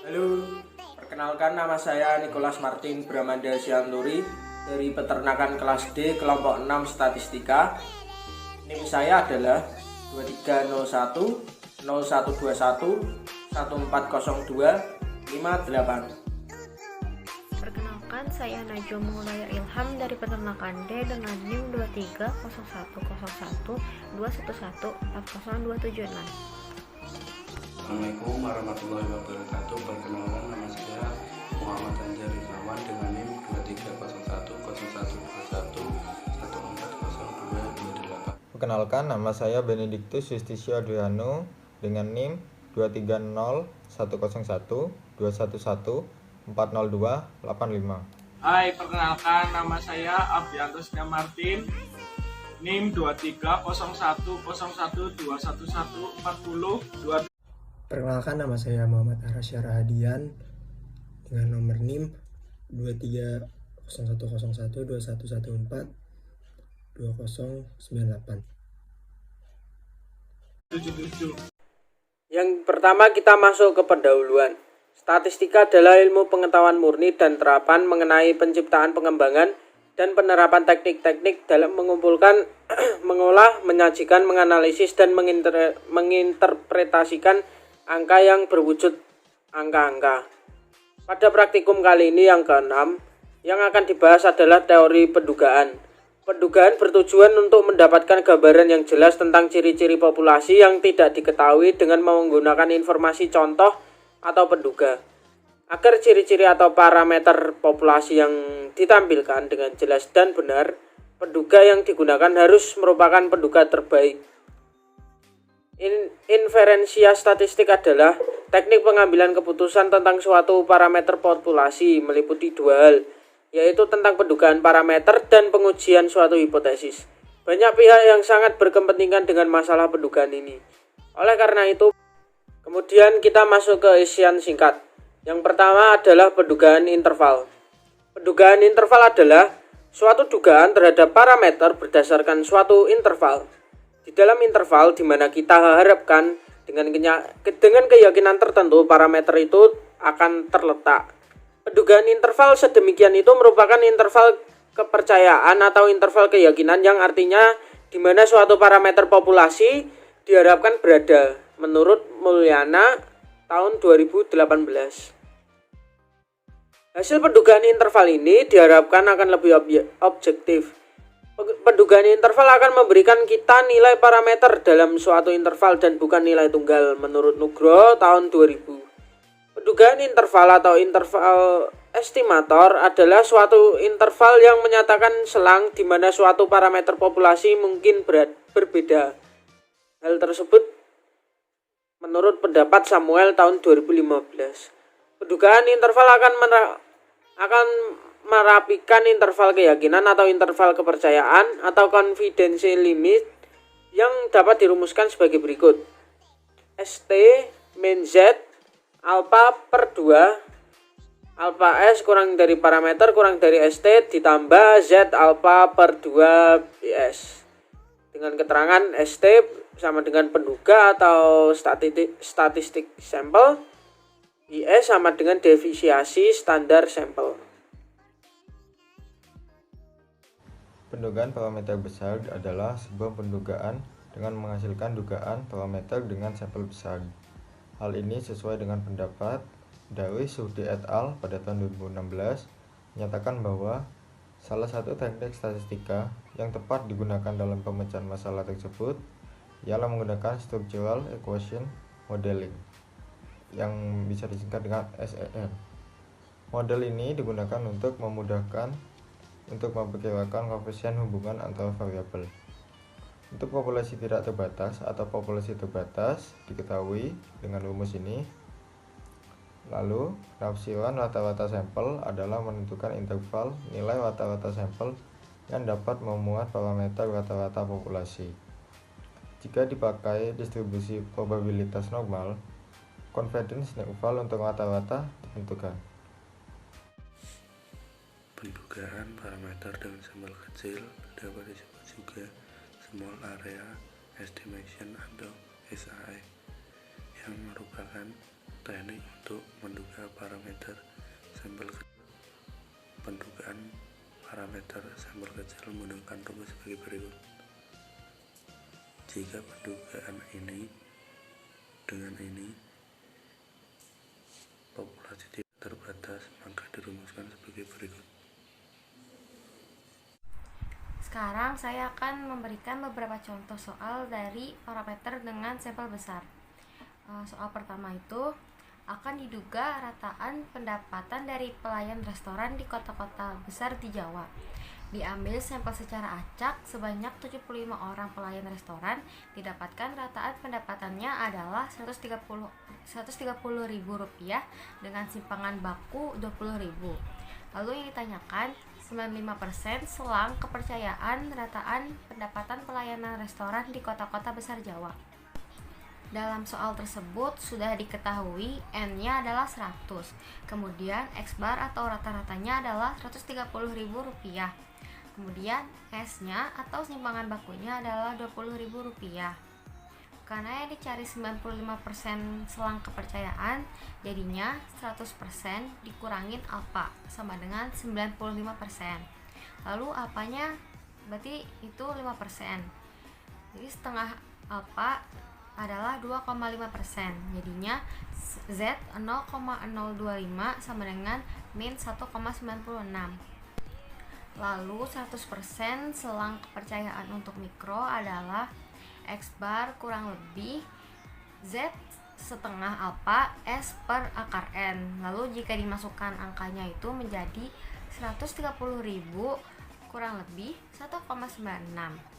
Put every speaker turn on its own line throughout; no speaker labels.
Halo, perkenalkan nama saya Nicholas Martin Bramanda Sianturi dari Peternakan kelas D kelompok 6 Statistika. NIM saya adalah 2301 0121 1402 58.
Perkenalkan, saya Najwa Maulaya Ilham dari Peternakan D dengan NIM 230101 211 40276.
Assalamualaikum warahmatullahi wabarakatuh. Perkenalkan, nama saya Muhammad Anjar Irawan dengan NIM 23010111 140228.
Perkenalkan, nama saya Benedictus Justisio Adriano dengan NIM 230 101 211 402 85.
Hai, perkenalkan nama saya Abiantus Martin, NIM 230101214022.
Perkenalkan, nama saya Muhammad Arasya Rahadian dengan nomor NIM 2301012114 2098.
Yang pertama kita masuk ke pendahuluan. Statistika adalah ilmu pengetahuan murni dan terapan mengenai penciptaan, pengembangan, dan penerapan teknik-teknik dalam mengumpulkan, mengolah, menyajikan, menganalisis, dan menginterpretasikan angka yang berwujud angka-angka. Pada praktikum kali ini yang ke-6, yang akan dibahas adalah teori pendugaan. Pendugaan bertujuan untuk mendapatkan gambaran yang jelas tentang ciri-ciri populasi yang tidak diketahui dengan menggunakan informasi contoh atau penduga. Agar ciri-ciri atau parameter populasi yang ditampilkan dengan jelas dan benar, penduga yang digunakan harus merupakan penduga terbaik. Inferensia statistik adalah teknik pengambilan keputusan tentang suatu parameter populasi meliputi dua hal, yaitu tentang pendugaan parameter dan pengujian suatu hipotesis. Banyak pihak yang sangat berkepentingan dengan masalah pendugaan ini. Oleh karena itu, kemudian kita masuk ke isian singkat. Yang pertama adalah pendugaan interval. Pendugaan interval adalah suatu dugaan terhadap parameter berdasarkan suatu interval. Di dalam interval di mana kita harapkan dengan keyakinan tertentu parameter itu akan terletak. Pendugaan interval sedemikian itu merupakan interval kepercayaan atau interval keyakinan yang artinya di mana suatu parameter populasi diharapkan berada menurut Mulyana tahun 2018. Hasil pendugaan interval ini diharapkan akan lebih objektif. Pendugaan interval akan memberikan kita nilai parameter dalam suatu interval dan bukan nilai tunggal menurut Nugroho tahun 2000. Pendugaan interval atau interval estimator adalah suatu interval yang menyatakan selang di mana suatu parameter populasi mungkin berbeda. Hal tersebut menurut pendapat Samuel tahun 2015. Pendugaan interval akan merapikan interval keyakinan atau interval kepercayaan atau confidence limit yang dapat dirumuskan sebagai berikut. ST min Z alpha per 2 alpha S kurang dari parameter kurang dari ST ditambah Z alpha per 2 BS dengan keterangan ST sama dengan penduga atau statistik sampel, IS sama dengan deviasi standar sampel.
Pendugaan parameter besar adalah sebuah pendugaan dengan menghasilkan dugaan parameter dengan sampel besar. Hal ini sesuai dengan pendapat dari Suhdi et al. Pada tahun 2016 menyatakan bahwa salah satu teknik statistika yang tepat digunakan dalam pemecahan masalah tersebut ialah menggunakan structural equation modeling yang bisa disingkat dengan SEM. Model ini digunakan untuk memudahkan untuk memperkirakan koefisien hubungan antar variabel. Untuk populasi tidak terbatas atau populasi terbatas diketahui dengan rumus ini. Lalu, epsilon rata-rata sampel adalah menentukan interval nilai rata-rata sampel yang dapat memuat parameter rata-rata populasi. Jika dipakai distribusi probabilitas normal, confidence interval untuk rata-rata ditentukan.
Pendugaan parameter dengan sampel kecil dapat disebut juga small area estimation atau SAE, yang merupakan teknik untuk menduga parameter sampel kecil. Pendugaan parameter sampel kecil menggunakan rumus sebagai berikut. Jika pendugaan ini dengan ini populasi tidak terbatas, maka dirumuskan sebagai berikut.
Sekarang saya akan memberikan beberapa contoh soal dari parameter dengan sampel besar. Soal pertama itu akan diduga rataan pendapatan dari pelayan restoran di kota-kota besar di Jawa. Diambil sampel secara acak sebanyak 75 orang pelayan restoran, didapatkan rataan pendapatannya adalah Rp130.000 dengan simpangan baku Rp20.000. Lalu yang ditanyakan 95% selang kepercayaan rataan pendapatan pelayanan restoran di kota-kota besar Jawa. Dalam soal tersebut sudah diketahui N-nya adalah 100, kemudian X-bar atau rata-ratanya adalah Rp130.000, kemudian S-nya atau simpangan bakunya adalah Rp20.000. Karena yang dicari 95% selang kepercayaan, jadinya 100% dikurangin alfa sama dengan 95%. Lalu alfanya berarti itu 5%. Jadi setengah alfa adalah 2,5%. Jadinya Z 0,025 sama dengan min 1,96. Lalu 100% selang kepercayaan untuk mikro adalah X bar kurang lebih Z setengah alfa S per akar N. Lalu jika dimasukkan angkanya itu menjadi 130.000 kurang lebih 1,96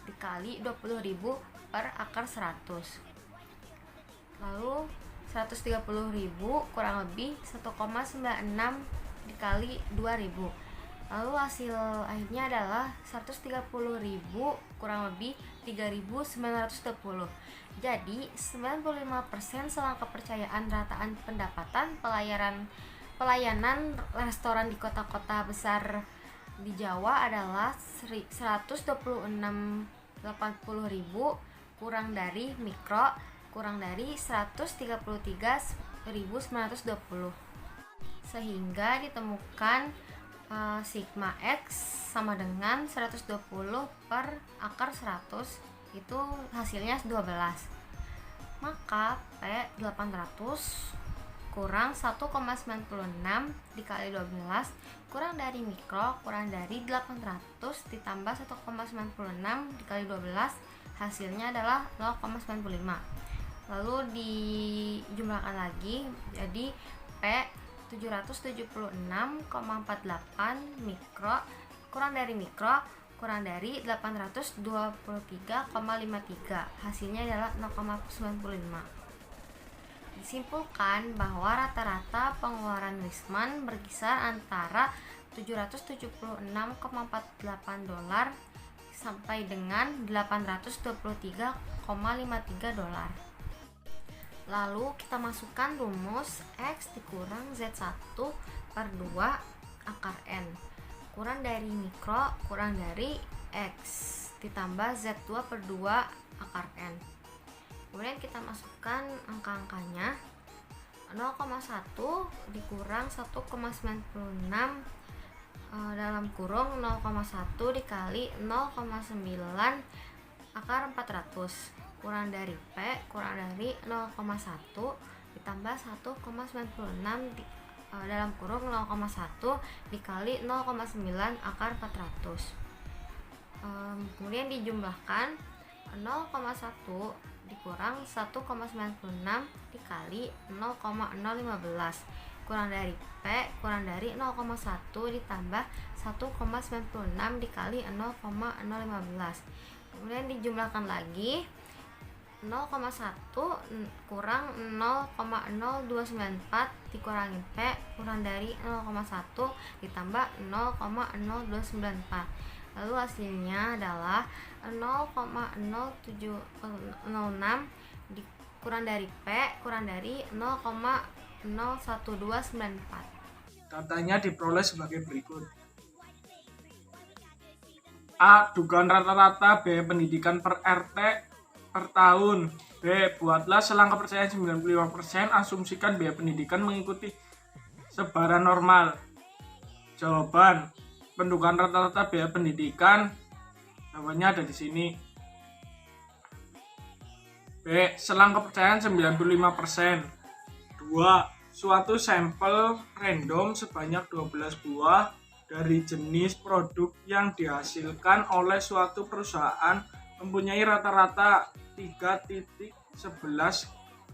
dikali 20.000 per akar 100. Lalu 130.000 kurang lebih 1,96 dikali 2.000. Lalu hasil akhirnya adalah 130.000 kurang lebih 3.920. Jadi 95% selang kepercayaan rataan pendapatan pelayanan restoran di kota-kota besar di Jawa adalah 126.080.000 kurang dari mikro kurang dari 133.920, sehingga ditemukan sigma X sama dengan 120 per akar 100, itu hasilnya 12. Maka P 800 kurang 1,96 dikali 12 kurang dari mikro kurang dari 800 ditambah 1,96 dikali 12, hasilnya adalah 0,95. Lalu dijumlahkan lagi, jadi P 776,48 mikro kurang dari mikro kurang dari 823,53, hasilnya adalah 0,95. Disimpulkan bahwa rata-rata pengeluaran Wisman berkisar antara $776,48 sampai dengan $823,53. Lalu kita masukkan rumus X dikurang Z1 per 2 akar N kurang dari mikro kurang dari X ditambah Z2 per 2 akar N. Kemudian kita masukkan angka-angkanya. 0,1 dikurang 1,96 dalam kurung 0,1 dikali 0,9 akar 400 kurang dari P kurang dari 0,1 ditambah 1,96 dalam kurung 0,1 dikali 0,9 akar 400. Kemudian dijumlahkan 0,1 dikurang 1,96 dikali 0,015 kurang dari P kurang dari 0,1 ditambah 1,96 dikali 0,015. Kemudian dijumlahkan lagi 0,1 kurang 0,0294 dikurangi P kurang dari 0,1 ditambah 0,0294. Lalu hasilnya adalah 0,0706 kurang dari P kurang dari 0,01294.
Datanya diperoleh sebagai berikut. A. Dugaan rata-rata biaya pendidikan per RT per tahun. B. Buatlah selang kepercayaan 95%, asumsikan biaya pendidikan mengikuti sebaran normal. Jawaban, pendudukan rata-rata biaya pendidikan, jawabannya ada di sini. B. Selang kepercayaan 95%. 2. Suatu sampel random sebanyak 12 buah dari jenis produk yang dihasilkan oleh suatu perusahaan mempunyai rata-rata 3.11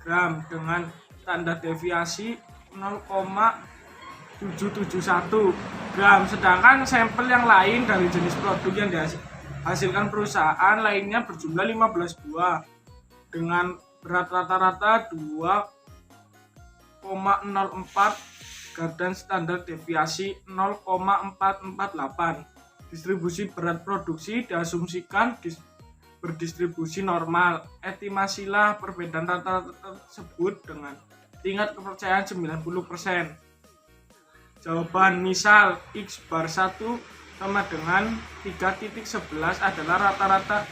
gram dengan standar deviasi 0,771 gram. Sedangkan sampel yang lain dari jenis produk yang dihasilkan perusahaan lainnya berjumlah 15 buah dengan berat rata-rata 2,04 dan standar deviasi 0,448. Distribusi berat produksi diasumsikan berdistribusi normal. Estimasilah perbedaan rata-rata tersebut dengan tingkat kepercayaan 90%. Jawaban, misal X bar 1 sama dengan 3.11 adalah rata-rata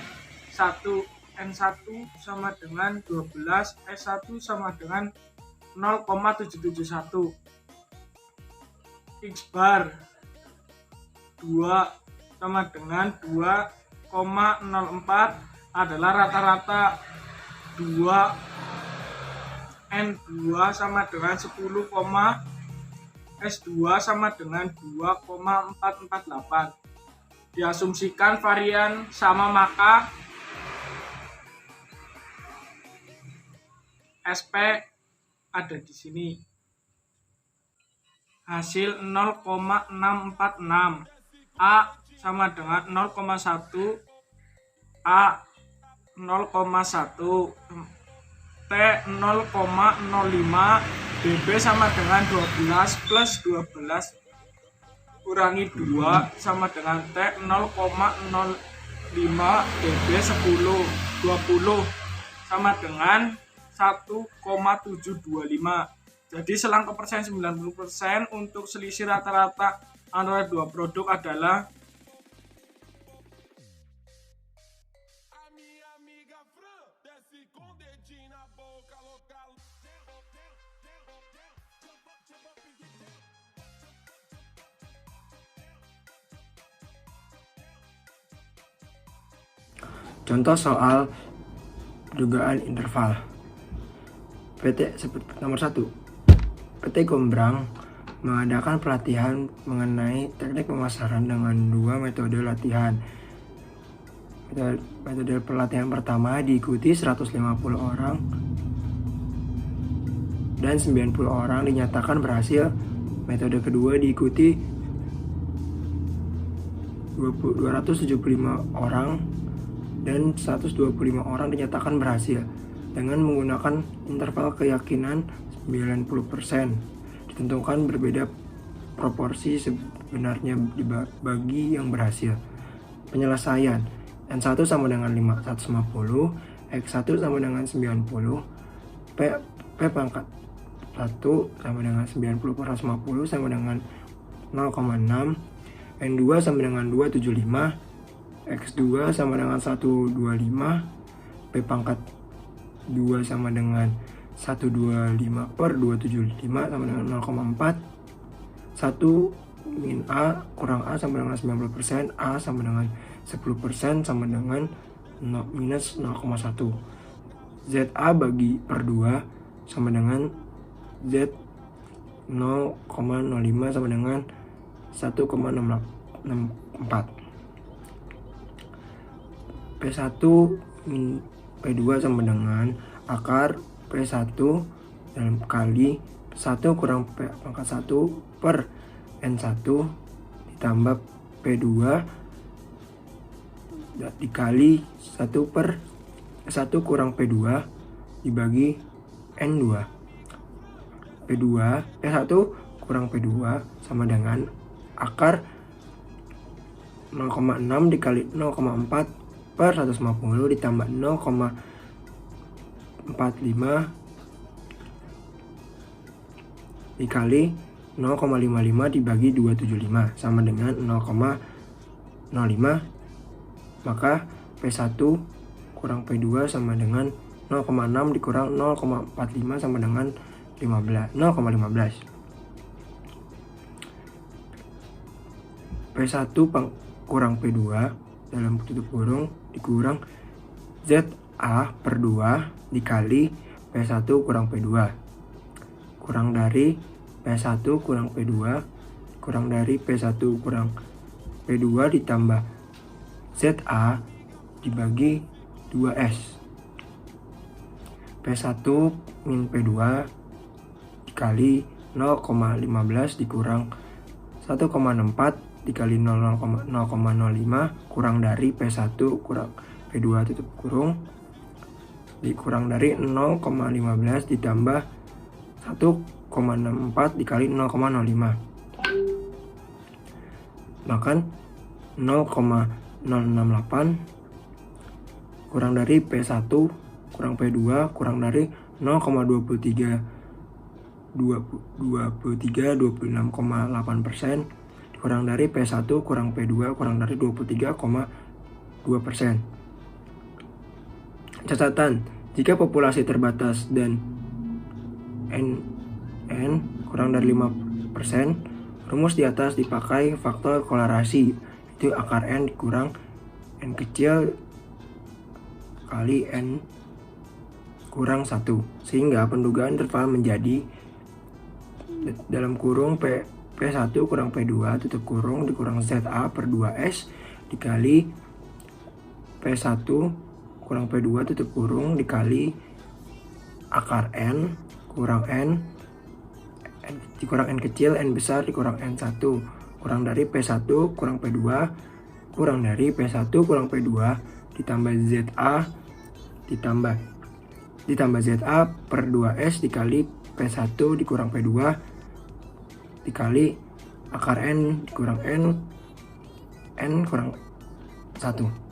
1, N1 sama dengan 12, S1 sama dengan 0,771. X bar 2 sama dengan 2,04 adalah rata-rata 2, N2 sama dengan 10, S2 sama dengan 2,448. Diasumsikan varian sama, maka SP ada di sini. Hasil 0,646. A sama dengan 0,1, A 0,1, T 0,05, BB sama dengan 12 plus 12 kurangi 2 sama dengan T 0,05, BB 10, 20 sama dengan 1,725. Jadi selang kepercayaan 90% untuk selisih rata-rata antara dua produk adalah
Contoh soal dugaan interval. PT nomor 1. PT Gombrang mengadakan pelatihan mengenai teknik pemasaran dengan 2 metode latihan. Metode pelatihan pertama diikuti 150 orang dan 90 orang dinyatakan berhasil. Metode kedua diikuti 275 orang dan 125 orang dinyatakan berhasil dengan menggunakan interval keyakinan 90%. Ditentukan berbeda proporsi sebenarnya bagi yang berhasil. Penyelesaian N1 sama dengan 150, X1 sama dengan 90, P pangkat 1 sama dengan 90 per 150 sama dengan 0,6, N2 sama dengan 275, X2 sama dengan 125, P pangkat 2 sama dengan 125 per 275 sama dengan 0,4, 1 min A kurang A sama dengan 90%, A sama dengan 10% sama dengan minus 0,1. ZA bagi per 2 sama dengan Z 0,05 sama dengan 1,664. P1 min P2 sama dengan akar P1 dalam kali 1 kurang P pangkat 1 per N1 ditambah P2 dikali 1 per 1 kurang P2 dibagi N2. P1 kurang P2 sama dengan akar 0,6 dikali 0,4 per 150 ditambah 0,45 dikali 0,55 dibagi 275 sama dengan 0,05. Maka P1 kurang P2 sama dengan 0,6 dikurang 0,45 sama dengan 0,15. P1 kurang P2 dalam tutup kurung dikurang ZA per 2 dikali P1 kurang P2 kurang dari P1 kurang P2 kurang dari P1 kurang P2 ditambah ZA dibagi 2S. P1 min P2 dikali 0,15 dikurang 1,64 dikali 0,05 kurang dari P1 kurang P2 tutup kurung dikurang dari 0,15 ditambah 1,64 dikali 0,05. Maka 0,068 kurang dari P1 kurang P2 kurang dari 26,8% kurang dari P1 kurang P2 kurang dari 23,2%. Catatan, jika populasi terbatas dan N kurang dari 5%, rumus di atas dipakai faktor kolerasi, itu akar N dikurang N kecil kali N kurang 1, sehingga pendugaan interval menjadi dalam kurung P1 kurang P2 tutup kurung dikurang ZA per 2S dikali P1 kurang P2 tutup kurung dikali akar N kurang N dikurang N kecil N besar dikurang N1 kurang dari P1 kurang P2 kurang dari P1 kurang P2 ditambah ZA ditambah ZA per 2S dikali P1 dikurang P2 dikali akar N dikurang N kurang 1.